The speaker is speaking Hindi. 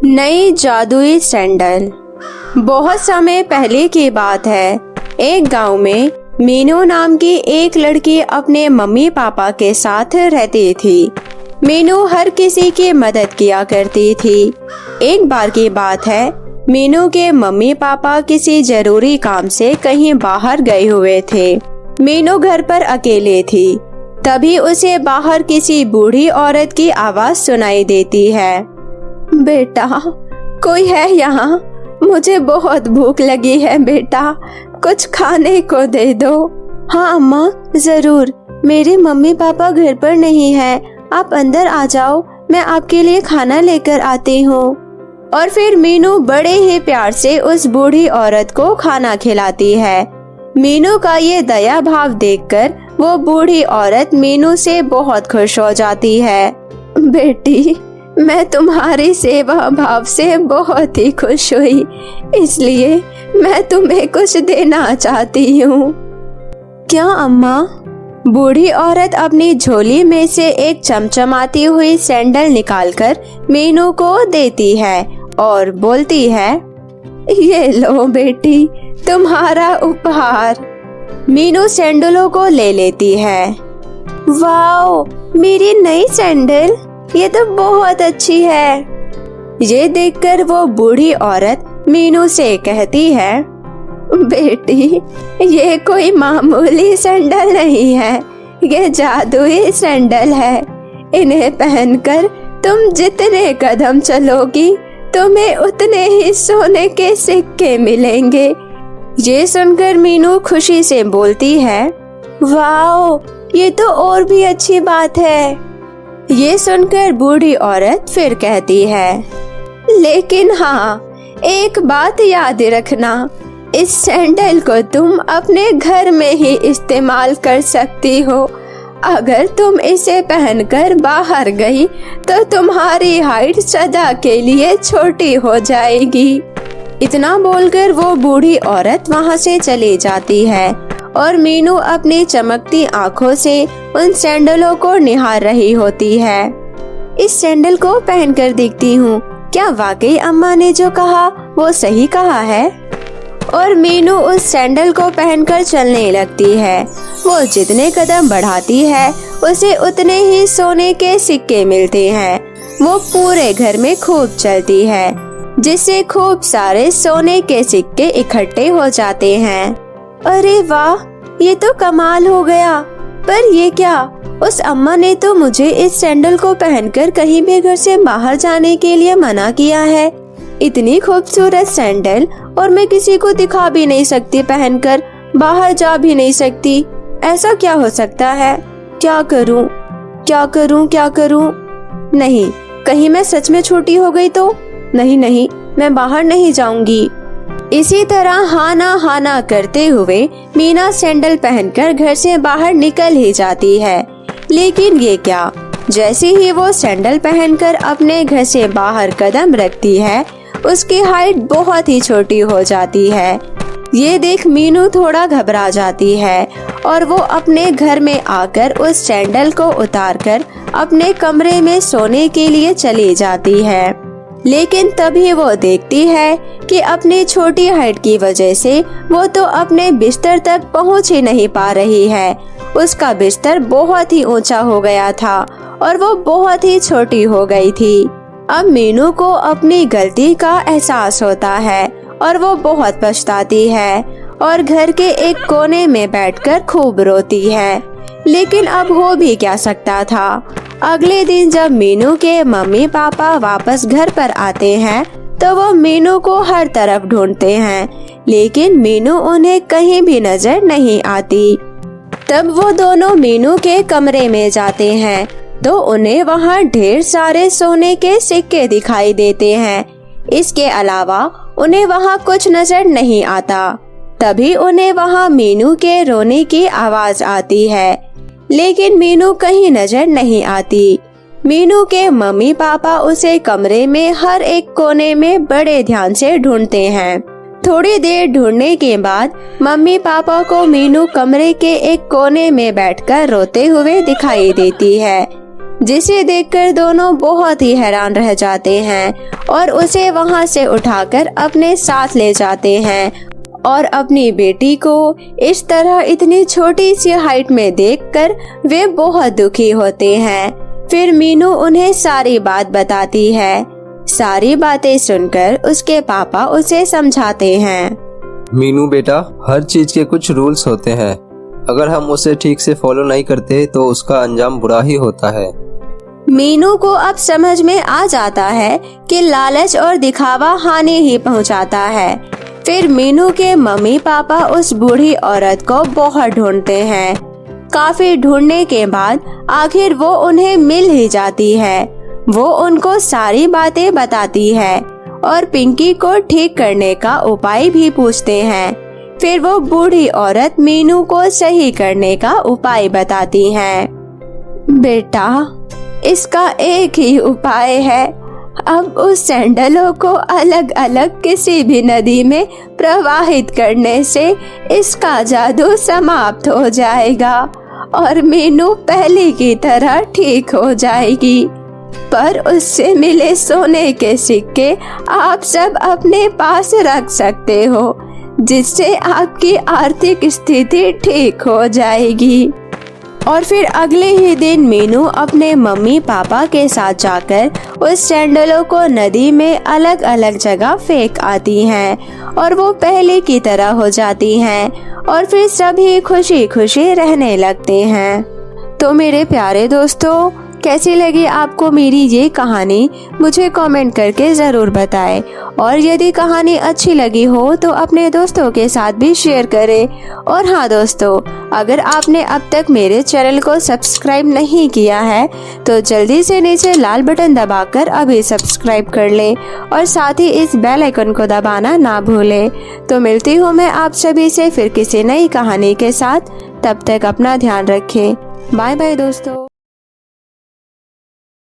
नई जादुई सैंडल। बहुत समय पहले की बात है। एक गांव में मीनू नाम की एक लड़की अपने मम्मी पापा के साथ रहती थी। मीनू हर किसी की मदद किया करती थी। एक बार की बात है, मीनू के मम्मी पापा किसी जरूरी काम से कहीं बाहर गए हुए थे। मीनू घर पर अकेले थी। तभी उसे बाहर किसी बूढ़ी औरत की आवाज सुनाई देती है। बेटा, कोई है यहाँ? मुझे बहुत भूख लगी है बेटा, कुछ खाने को दे दो। हाँ अम्मा, जरूर। मेरे मम्मी पापा घर पर नहीं है, आप अंदर आ जाओ, मैं आपके लिए खाना लेकर आती हूँ। और फिर मीनू बड़े ही प्यार से उस बूढ़ी औरत को खाना खिलाती है। मीनू का ये दया भाव देखकर वो बूढ़ी औरत मीनू से बहुत खुश हो जाती है। बेटी, मैं तुम्हारी सेवा भाव से बहुत ही खुश हुई, इसलिए मैं तुम्हें कुछ देना चाहती हूँ। क्या अम्मा? बूढ़ी औरत अपनी झोली में से एक चमचमाती हुई सैंडल निकालकर मीनू को देती है और बोलती है, ये लो बेटी, तुम्हारा उपहार। मीनू सैंडलों को ले लेती है। वाओ, मेरी नई सैंडल, ये तो बहुत अच्छी है। ये देखकर वो बूढ़ी औरत मीनू से कहती है, बेटी, ये कोई मामूली सैंडल नहीं है, ये जादुई सैंडल है। इन्हें पहनकर तुम जितने कदम चलोगी, तुम्हें उतने ही सोने के सिक्के मिलेंगे। ये सुनकर मीनू खुशी से बोलती है, वाओ, ये तो और भी अच्छी बात है। ये सुनकर बूढ़ी औरत फिर कहती है, लेकिन हाँ, एक बात याद रखना, इस सैंडल को तुम अपने घर में ही इस्तेमाल कर सकती हो। अगर तुम इसे पहनकर बाहर गई तो तुम्हारी हाइट सदा के लिए छोटी हो जाएगी। इतना बोलकर वो बूढ़ी औरत वहाँ से चली जाती है और मीनू अपनी चमकती आंखों से उन सैंडलों को निहार रही होती है। इस सैंडल को पहनकर देखती हूँ, क्या वाकई अम्मा ने जो कहा वो सही कहा है? और मीनू उस सैंडल को पहनकर चलने लगती है। वो जितने कदम बढ़ाती है, उसे उतने ही सोने के सिक्के मिलते हैं। वो पूरे घर में खूब चलती है, जिससे खूब सारे सोने के सिक्के इकट्ठे हो जाते हैं। अरे वाह, ये तो कमाल हो गया। पर ये क्या? उस अम्मा ने तो मुझे इस सैंडल को पहनकर कहीं भी घर से बाहर जाने के लिए मना किया है। इतनी खूबसूरत सैंडल, और मैं किसी को दिखा भी नहीं सकती पहनकर, बाहर जा भी नहीं सकती। ऐसा क्या हो सकता है? क्या करूं? क्या करूं? क्या करूं? नहीं, कहीं मैं सच में छोटी हो गई तो? नहीं नहीं, मैं बाहर नहीं जाऊंगी। इसी तरह हाँ ना करते हुए मीना सैंडल पहनकर घर से बाहर निकल ही जाती है। लेकिन ये क्या, जैसे ही वो सैंडल पहनकर अपने घर से बाहर कदम रखती है, उसकी हाइट बहुत ही छोटी हो जाती है। ये देख मीनू थोड़ा घबरा जाती है और वो अपने घर में आकर उस सैंडल को उतारकर अपने कमरे में सोने के लिए चली जाती है। लेकिन तभी वो देखती है कि अपनी छोटी हाइट की वजह से वो तो अपने बिस्तर तक पहुंच ही नहीं पा रही है। उसका बिस्तर बहुत ही ऊंचा हो गया था और वो बहुत ही छोटी हो गई थी। अब मीनू को अपनी गलती का एहसास होता है और वो बहुत पछताती है और घर के एक कोने में बैठकर खूब रोती है। लेकिन अब हो भी क्या सकता था। अगले दिन जब मीनू के मम्मी पापा वापस घर पर आते हैं तो वो मीनू को हर तरफ ढूंढते हैं, लेकिन मीनू उन्हें कहीं भी नजर नहीं आती। तब वो दोनों मीनू के कमरे में जाते हैं तो उन्हें वहाँ ढेर सारे सोने के सिक्के दिखाई देते हैं। इसके अलावा उन्हें वहाँ कुछ नजर नहीं आता। तभी उन्हें वहाँ मीनू के रोने की आवाज आती है, लेकिन मीनू कहीं नजर नहीं आती। मीनू के मम्मी पापा उसे कमरे में हर एक कोने में बड़े ध्यान से ढूंढते हैं। थोड़ी देर ढूंढने के बाद मम्मी पापा को मीनू कमरे के एक कोने में बैठकर रोते हुए दिखाई देती है। जिसे देखकर दोनों बहुत ही हैरान रह जाते हैं और उसे वहां से उठाकर अपने साथ ले जाते हैं और अपनी बेटी को इस तरह इतनी छोटी सी हाइट में देखकर वे बहुत दुखी होते हैं। फिर मीनू उन्हें सारी बात बताती है। सारी बातें सुनकर उसके पापा उसे समझाते हैं। मीनू बेटा, हर चीज के कुछ रूल्स होते हैं। अगर हम उसे ठीक से फॉलो नहीं करते तो उसका अंजाम बुरा ही होता है। मीनू को अब समझ में आ जाता है कि लालच और दिखावा हानि ही पहुंचाता है। फिर मीनू के मम्मी पापा उस बूढ़ी औरत को बहुत ढूंढते हैं। काफी ढूंढने के बाद आखिर वो उन्हें मिल ही जाती है। वो उनको सारी बातें बताती है और पिंकी को ठीक करने का उपाय भी पूछते हैं। फिर वो बूढ़ी औरत मीनू को सही करने का उपाय बताती है। बेटा, इसका एक ही उपाय है। अब उस सैंडलों को अलग अलग किसी भी नदी में प्रवाहित करने से इसका जादू समाप्त हो जाएगा और मीनू पहले की तरह ठीक हो जाएगी। पर उससे मिले सोने के सिक्के आप सब अपने पास रख सकते हो, जिससे आपकी आर्थिक स्थिति ठीक हो जाएगी। और फिर अगले ही दिन मीनू अपने मम्मी पापा के साथ जाकर उस सैंडलों को नदी में अलग अलग जगह फेंक आती हैं और वो पहले की तरह हो जाती हैं और फिर सभी खुशी खुशी रहने लगते हैं। तो मेरे प्यारे दोस्तों, कैसी लगी आपको मेरी ये कहानी, मुझे कमेंट करके ज़रूर बताएं। और यदि कहानी अच्छी लगी हो तो अपने दोस्तों के साथ भी शेयर करें। और हाँ दोस्तों, अगर आपने अब तक मेरे चैनल को सब्सक्राइब नहीं किया है तो जल्दी से नीचे लाल बटन दबाकर अभी सब्सक्राइब कर लें और साथ ही इस बेल आइकन को दबाना ना भूलें। तो मिलती हूँ मैं आप सभी से फिर किसी नई कहानी के साथ। तब तक अपना ध्यान रखें। बाय बाय दोस्तों।